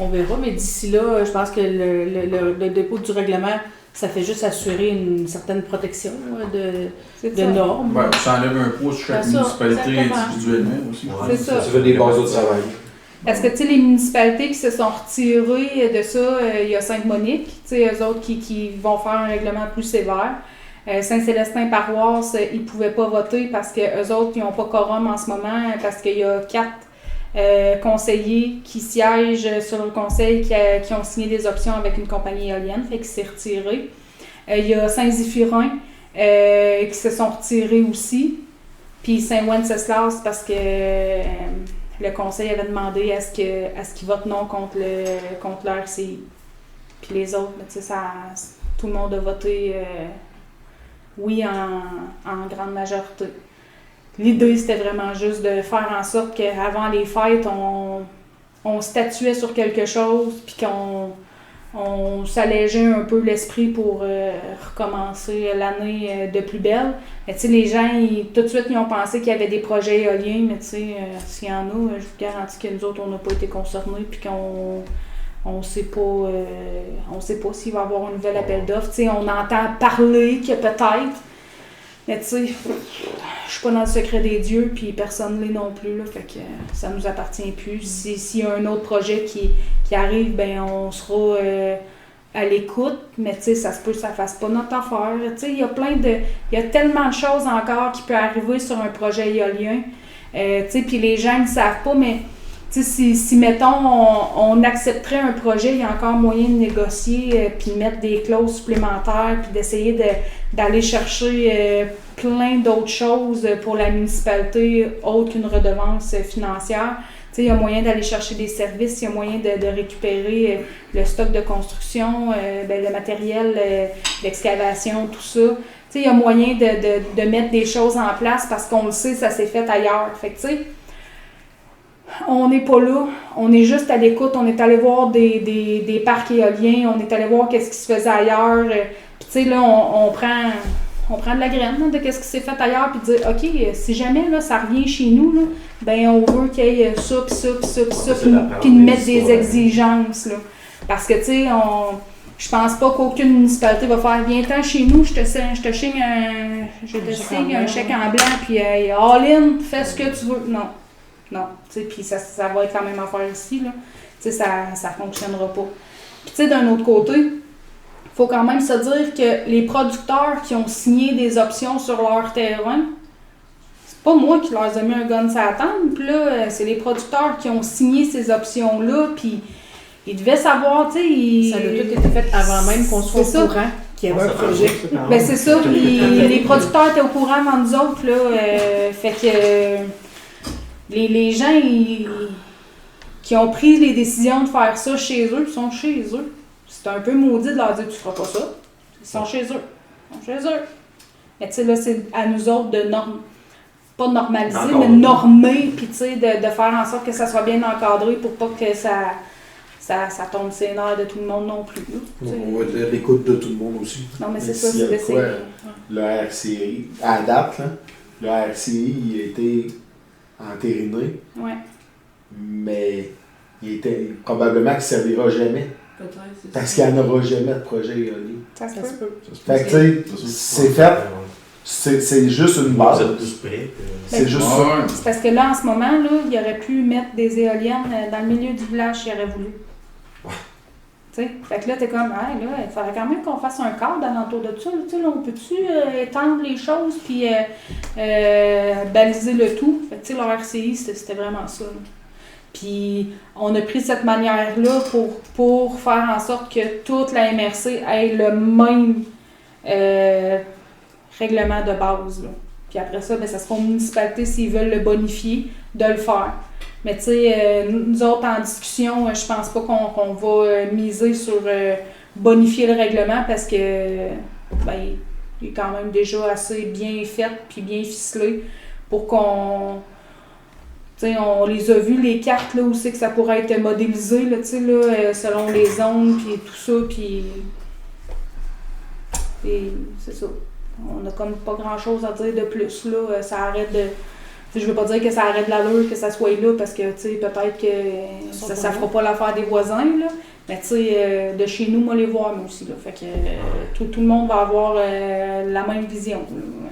H: on verra. Mais d'ici là, je pense que le dépôt du règlement, ça fait juste assurer une certaine protection de normes.
E: Ouais, ça enlève un poids sur chaque
H: C'est ça,
E: municipalité
H: exactement.
E: individuellement aussi.
A: C'est ça.
D: Ça fait des bases de travail.
A: Parce que, tu sais, les municipalités qui se sont retirées de ça, il y a Sainte-Monique, tu sais, eux autres qui vont faire un règlement plus sévère. Saint-Célestin-Paroisse, ils ne pouvaient pas voter parce qu'eux autres, ils n'ont pas quorum en ce moment, parce qu'il y a 4 conseillers qui siègent sur le conseil qui ont signé des options avec une compagnie éolienne, fait qu'ils s'est retiré. Il y a Saint-Zéphirin qui se sont retirés aussi. Puis Saint-Wenceslas parce que le conseil avait demandé à ce qu'ils votent non contre le RCI. Puis les autres, tu sais, tout le monde a voté oui en grande majorité. L'idée, c'était vraiment juste de faire en sorte qu'avant les fêtes, on statuait sur quelque chose, puis qu'on s'allégeait un peu l'esprit pour recommencer l'année de plus belle. Mais tu sais, les gens, tout de suite, ils ont pensé qu'il y avait des projets éoliens, mais tu sais, s'il y en a, je vous garantis que nous autres, on n'a pas été concernés, puis on sait pas s'il va y avoir un nouvel appel d'offres. Tu sais, on entend parler que peut-être, mais tu sais, je suis pas dans le secret des dieux, puis personne ne l'est non plus, là, fait que ça nous appartient plus. S'il y a un autre projet qui arrive, ben on sera à l'écoute, mais tu sais, ça se peut que ça fasse pas notre affaire. Tu sais, il y a tellement de choses encore qui peuvent arriver sur un projet éolien. Tu sais, puis les gens ne savent pas, mais tu sais, si mettons, on accepterait un projet, il y a encore moyen de négocier, puis de mettre des clauses supplémentaires, puis d'essayer d'aller chercher plein d'autres choses pour la municipalité, autre qu'une redevance financière. Tu sais, il y a moyen d'aller chercher des services, il y a moyen de récupérer le stock de construction, le matériel d'excavation, tout ça. Tu sais, il y a moyen de mettre des choses en place parce qu'on le sait, ça s'est fait ailleurs. Fait que, tu sais, on n'est pas là, on est juste à l'écoute, on est allé voir des parcs éoliens, on est allé voir qu'est-ce qui se faisait ailleurs. Puis tu sais, là, on prend de la graine là, de qu'est-ce qui s'est fait ailleurs, puis dire, OK, si jamais là, ça revient chez nous, là, ben on veut qu'il y ait ça, puis ça, puis ça, puis ça, puis de mettre des exigences. Là. Parce que, tu sais, je pense pas qu'aucune municipalité va faire, viens-t'en chez nous, je te signe un chèque en blanc, puis all-in, fais ce que tu veux. Non, tu sais, puis ça va être la même affaire ici, là. Tu sais, ça fonctionnera pas. Puis tu sais, d'un autre côté, il faut quand même se dire que les producteurs qui ont signé des options sur leur terrain, c'est pas moi qui leur ai mis un gun sur la table, puis là, c'est les producteurs qui ont signé ces options-là, puis ils devaient savoir, tu sais...
H: Ça a tout été fait avant même qu'on soit au courant qu'il y avait un projet.
A: Ben c'est ça, puis les producteurs étaient au courant avant nous autres, là, fait que... Les gens, qui ont pris les décisions de faire ça chez eux, ils sont chez eux. C'est un peu maudit de leur dire tu feras pas ça. Ils sont chez eux. Ils sont chez eux. Mais tu sais, là, c'est à nous autres de pas de normaliser,
I: Encore
A: mais
I: là.
A: normer, puis tu sais, de faire en sorte que ça soit bien encadré pour pas que ça tombe ses nerfs de tout le monde non plus. Là, tu sais.
G: On va être à l'écoute de tout le monde aussi.
A: Non, mais c'est
G: Mais
A: ça,
G: s'il y a
A: c'est
G: de quoi, le RCI, à date, là, le RCI, il a été entériné,
A: Ouais.
G: mais il était probablement qu'il ne servira jamais.
H: Peut-être, c'est
G: Parce
H: ça.
G: qu'il n'y en aura jamais de projet éolien.
A: Ça se
H: Ça
A: peut.
H: se peut.
G: Fait que, tu sais, c'est fait, c'est juste une
I: Vous
G: base.
I: êtes tous prêts.
G: C'est juste ça.
B: Ouais.
A: C'est parce que là, en ce moment, là, il aurait pu mettre des éoliennes dans le milieu du village s'il aurait voulu. Tu sais, fait que là, t'es comme, hey, là, il faudrait quand même qu'on fasse un cadre alentour de ça. Là, tu sais, là, on peut-tu étendre les choses puis baliser le tout? Fait que, tu sais, le RCI, c'était vraiment ça. Là. Puis, on a pris cette manière-là pour faire en sorte que toute la MRC ait le même règlement de base. Là. Puis après ça, ben, ça sera aux municipalités s'ils veulent le bonifier, de le faire. Mais tu sais, nous autres en discussion, je pense pas qu'on va miser sur bonifier le règlement parce que ben, il est quand même déjà assez bien fait puis bien ficelé pour qu'on. Tu sais, on les a vus, les cartes, là, où c'est que ça pourrait être modélisé, là, tu sais, là, selon les zones puis tout ça, puis. Et c'est ça. On a comme pas grand-chose à dire de plus, là. Ça arrête de. Je veux pas dire que ça arrête l'allure, que ça soit là, parce que, tu sais, peut-être que ça fera pas l'affaire des voisins, là. Mais, tu sais, de chez nous, moi, les voir, moi aussi, là. Fait que tout le monde va avoir la même vision, là.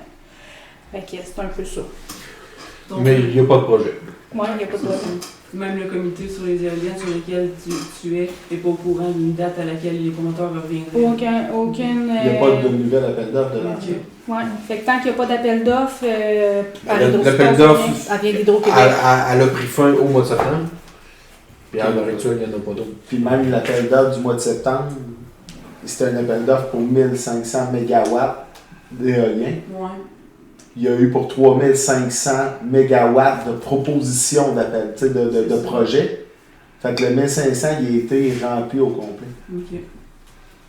A: Fait que c'est un peu ça.
H: Donc,
D: Mais il n'y a pas de projet.
A: Ouais, il n'y a pas de problème.
H: même le comité sur les éoliennes sur lesquelles tu es n'est pas au courant d'une date à laquelle les promoteurs reviendraient.
A: Aucune.
G: Il n'y a pas de nouvel appel d'offres de l'ancien.
A: Ouais. Fait que tant qu'il n'y a pas d'appel d'offres,
D: L'appel d'offres,
A: elle vient d'Hydro-Québec.
D: elle a pris fin au mois de septembre. Puis à l'heure actuelle, il n'y en a pas d'autres.
G: Puis même l'appel d'offres du mois de septembre, c'était un appel d'offres pour 1500 MW d'éolien.
H: Ouais.
G: Il y a eu pour 3500 MW de propositions d'appel, tu sais, de projets. Fait que le 1500, il a été rempli au complet.
H: OK.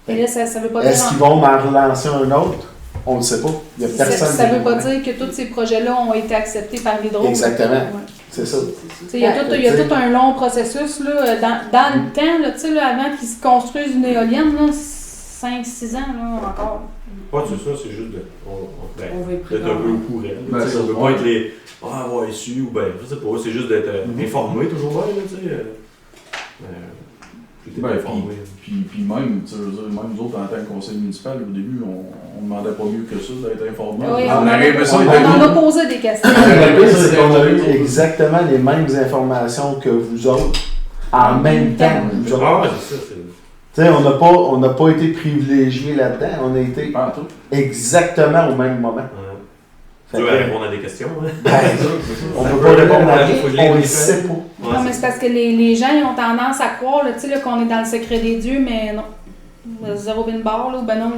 A: Et là, ça veut pas dire.
G: Est-ce qu'ils vont en relancer un autre? On ne sait pas. Il n'y a personne
A: Ça
G: qui
A: veut pas
G: nous
A: dire que tous ces projets-là ont été acceptés par l'Hydro.
G: Exactement.
A: Ouais.
G: C'est ça.
A: Tu sais, il y a tout un long processus là, dans le temps, là, tu sais, là, avant qu'ils se construisent une éolienne, là, 5-6 ans là, encore.
I: Pas c'est ça, c'est juste
H: On va être
I: d'être
H: prudent.
I: un peu au courant.
E: Ben,
I: Tu sais,
E: ça,
I: on peut
E: ouais.
I: pas être les avoir issus ou ben je sais pas, c'est juste d'être informé toujours bien, là, tu sais. J'étais
E: Ben,
I: pas informé.
E: Puis même, tu sais, je veux dire, même nous autres, en tant que conseil municipal, au début, on demandait pas mieux que ça d'être informé.
A: Oui,
E: on avait l'impression
G: on
E: d'être-
A: On en a posé des questions.
G: Le pire, c'est qu'on a eu exactement les mêmes informations que vous autres, en même temps. Vous autres.
I: Ah ouais, c'est ça, c'est.
G: Tu sais, on n'a pas été privilégiés là-dedans, on a été
E: Pas en tout.
G: exactement au même moment. Fait
I: Tu
G: que,
I: vas répondre à des questions, hein?
G: ben, on
I: Ça
G: peut
I: peut
G: pas répondre à
I: faut
G: rien,
I: lire
G: on
I: les
G: ne sait pas.
A: Non, mais c'est parce que les gens ils ont tendance à croire là, tu sais, là, qu'on est dans le secret des dieux, mais non. Zéro bin bar, là, ou ben non,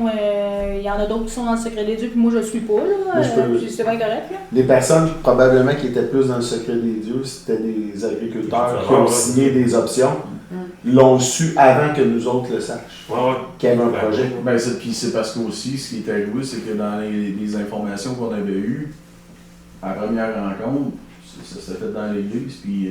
A: il y en a d'autres qui sont dans le secret des dieux, puis moi je suis pas, là.
G: Moi, je peux-
A: Puis c'est bien correct, là.
G: Les personnes probablement qui étaient plus dans le secret des dieux, c'était des agriculteurs qui ont signé des options, l'ont su avant que nous autres le sachions,
I: Ouais, ouais.
G: qu'il y avait un projet.
E: Ben, puis c'est parce qu'aussi, ce qui est arrivé, c'est que dans les informations qu'on avait eues, à la première rencontre, ça s'est fait dans l'église, puis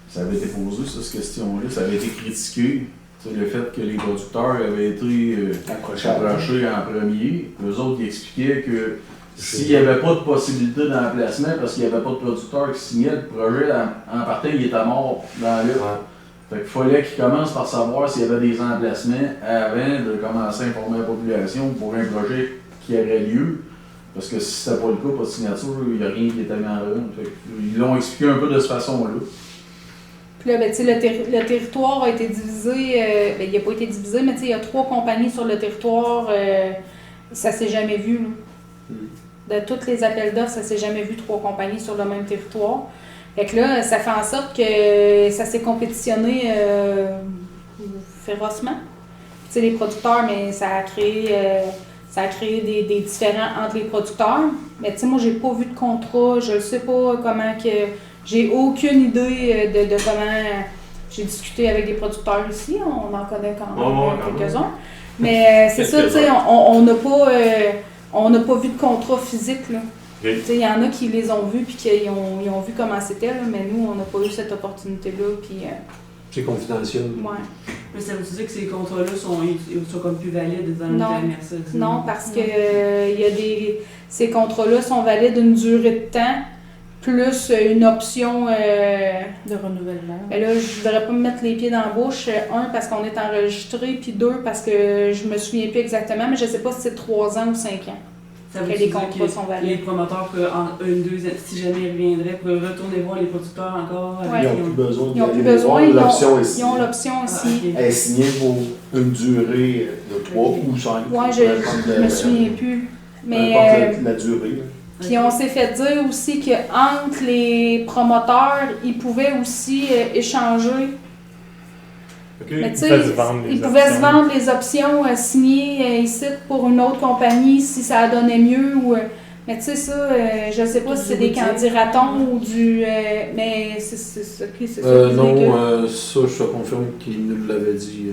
E: ça avait été posé, cette question-là, ça avait été critiqué. Tu sais, le fait que les producteurs avaient été
G: Accrochés.
E: approchés en premier. Eux autres, ils expliquaient que s'il n'y avait pas de possibilité d'emplacement, parce qu'il n'y avait pas de producteur qui signait le projet, en partant, il était mort dans le. Fait qu'il fallait qu'ils commencent par savoir s'il y avait des emplacements avant de commencer à informer la population pour un projet qui aurait lieu. Parce que si c'était pas le cas, pas de signature, il n'y a rien qui était mis en œuvre. Fait qu'ils l'ont expliqué un peu de cette façon-là.
A: Puis là, ben, tu sais, le territoire a été divisé, ben, il n'a pas été divisé, mais tu sais, il y a 3 compagnies sur le territoire, ça s'est jamais vu, là. De tous les appels d'offres, ça s'est jamais vu 3 compagnies sur le même territoire. Fait que là, ça fait en sorte que ça s'est compétitionné férocement. Tu sais, les producteurs, mais ça a créé des différends entre les producteurs. Mais tu sais, moi, j'ai pas vu de contrat, je ne sais pas comment que... J'ai aucune idée de comment j'ai discuté avec des producteurs ici, on en connaît quand même
I: quand
A: quelques-uns. Mais c'est ça, tu sais, on n'a pas vu de contrat physique, là.
I: Okay.
A: Il y en a qui les ont vus puis qui ils ont vu comment c'était, là, mais nous, on n'a pas eu cette opportunité-là. Puis,
D: C'est confidentiel.
A: ouais.
J: Mais ça veut dire que ces contrats-là sont comme plus valides dans
A: Non.
J: le MRC?
A: Non, parce que ces contrats-là sont valides d'une durée de temps, plus une option.
H: De renouvellement.
A: Ben là, je ne voudrais pas me mettre les pieds dans la bouche. Un, parce qu'on est enregistré, puis deux, parce que je me souviens plus exactement, mais je ne sais pas si c'est 3 ans ou 5 ans.
J: Ça veut
A: Que les
J: dire
A: contrats sont valides.
J: Les promoteurs, si jamais ils reviendraient, pourraient retourner voir les producteurs encore.
A: Ouais.
G: Ils n'ont plus besoin
A: Ils n'ont plus
G: d'aller les
A: besoin,
G: voir. L'option est
A: ils ont
G: signée.
A: l'option aussi.
J: Ah, ok.
G: Elle est signée pour une durée de 3 ou 5.
A: Ouais, je me souviens plus. Mais,
G: la durée. Là.
A: puis on s'est fait dire aussi qu'entre les promoteurs, ils pouvaient aussi échanger.
I: OK.
A: Mais tu
F: Ils pouvaient se
A: sais,
F: vendre les
A: ils pouvaient se
F: options.
A: vendre les options signées ici pour une autre compagnie si ça donnait mieux. Mais tu sais, ça, je sais pas si c'est des candidatons ou du. Mais c'est ça qui c'est ça.
D: Non, ça, je te confirme qu'il nous l'avait dit.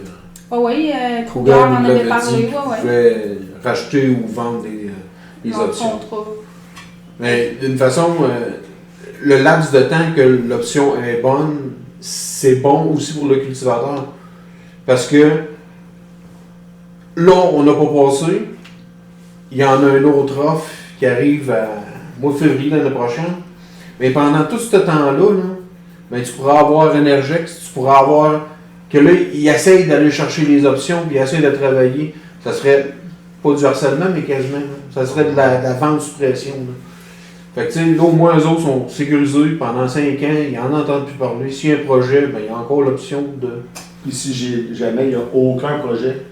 A: Oui, Kruger
D: Kruger
A: en
D: nous
A: avait
D: l'avait
A: parlé.
D: dit
A: Ouais,
D: qu'il
A: ouais.
D: pouvait racheter ou vendre les
A: Dans le
D: options.
A: contrat.
D: Mais d'une façon, le laps de temps que l'option est bonne, c'est bon aussi pour le cultivateur. Parce que là, on n'a pas passé. Il y en a un autre offre qui arrive à mois de février l'année prochaine. Mais pendant tout ce temps-là, ben, tu pourras avoir Energex, tu pourras avoir que là, il essaye d'aller chercher les options, puis il essaye de travailler. Ça serait pas du harcèlement, mais quasiment. Ça serait de la vente sous pression. Là. Fait que, tu sais, là, au moins, eux autres sont sécurisés pendant 5 ans, ils n'en entendent plus parler. S'il y a un projet, ben, il y a encore l'option de.
G: Puis si jamais il n'y a aucun projet,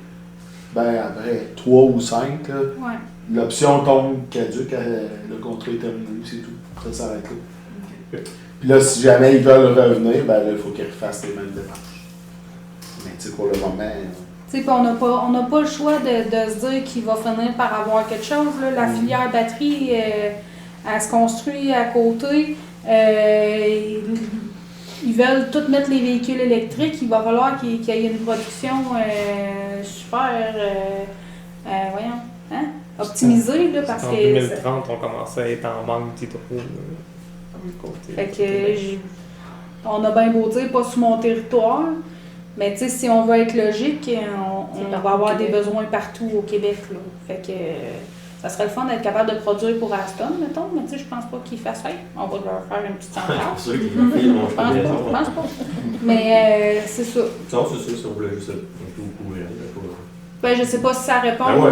G: ben après 3 ou 5, là,
A: Ouais.
G: l'option tombe caduque, le contrat est terminé, c'est tout. Ça s'arrête là. Puis là, si jamais ils veulent revenir, ben là, il faut qu'ils refassent les mêmes démarches. Mais tu sais, pour le moment.
A: Tu sais, puis on n'a pas le choix de se dire qu'il va finir par avoir quelque chose. Là. La filière batterie, elle se construit à côté. Ils veulent tout mettre les véhicules électriques. Il va falloir qu'il y ait une production super optimisée. Là, parce
F: En
A: que
F: 2030, on commençait à être en manque d'hydro.
A: fait que on a bien beau dire pas sur mon territoire. Mais tu sais, si on veut être logique, on va avoir des besoins partout au Québec. Là. Fait que ça serait le fun d'être capable de produire pour Aston, mettons, mais tu sais, je pense pas qu'ils fassent faim. On va leur faire une petite centrale.
I: C'est sûr qu'ils vont
A: Je pense pas. Mais c'est ça.
I: Non, c'est sûr, si on voulait juste un peu au courant.
A: Ben, je sais pas si ça répond.
I: Ah ouais,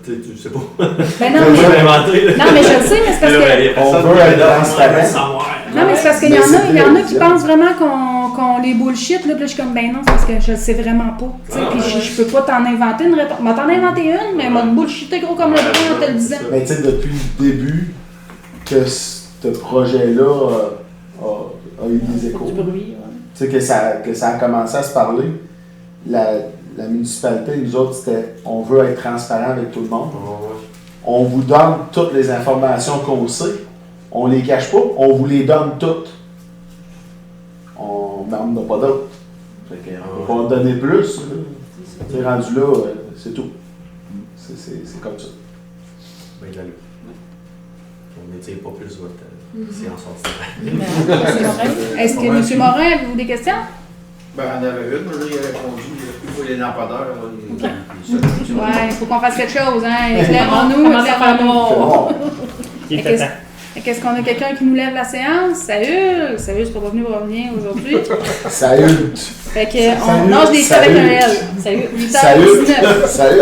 I: tu sais pas.
A: Ben non,
I: Tu
A: mais,
I: l'as inventé, là.
A: non, mais je le sais, mais c'est parce que.
G: On veut être transparent.
A: Non, mais c'est parce qu'il y en a qui pensent vraiment qu'on les bullshit, là, puis là, je suis comme, ben non, c'est parce que je le sais vraiment pas. Tu sais,
I: Ah,
A: puis
I: ouais.
A: je peux pas t'en inventer une réponse. M'en t'en inventer une, mais m'a bullshité gros comme le bras en te le disant.
G: Mais tu sais, depuis le début que ce projet-là a eu des échos.
H: Du bruit,
G: Tu sais, que ça a commencé à se parler. La municipalité, nous autres, c'était on veut être transparent avec tout le monde. On vous donne toutes les informations qu'on sait. On les cache pas, on vous les donne toutes. Mais on n'en a pas d'autres. Fait qu'on peut pas en donner plus. C'est rendu là, c'est tout. C'est comme ça.
I: Ben, allez. On n'étire pas plus votre séance sortie.
A: Est-ce que M. Morin, avez-vous des questions?
K: Ben, on avait une, mais là, il a répondu. Pour les lampadaires,
A: Ouais, il faut qu'on fasse quelque chose, hein. Éclairons-nous, éclairons-nous.
F: Qui
A: Fait
F: fait
A: que-
F: temps?
A: Qu'est-ce qu'on a quelqu'un qui nous lève la séance? Salut! Salut, c'est pas venu pour revenir aujourd'hui.
G: Salut!
A: Fait que, non, je l'ai fait avec un L. Salut! 8h19.
G: Salut!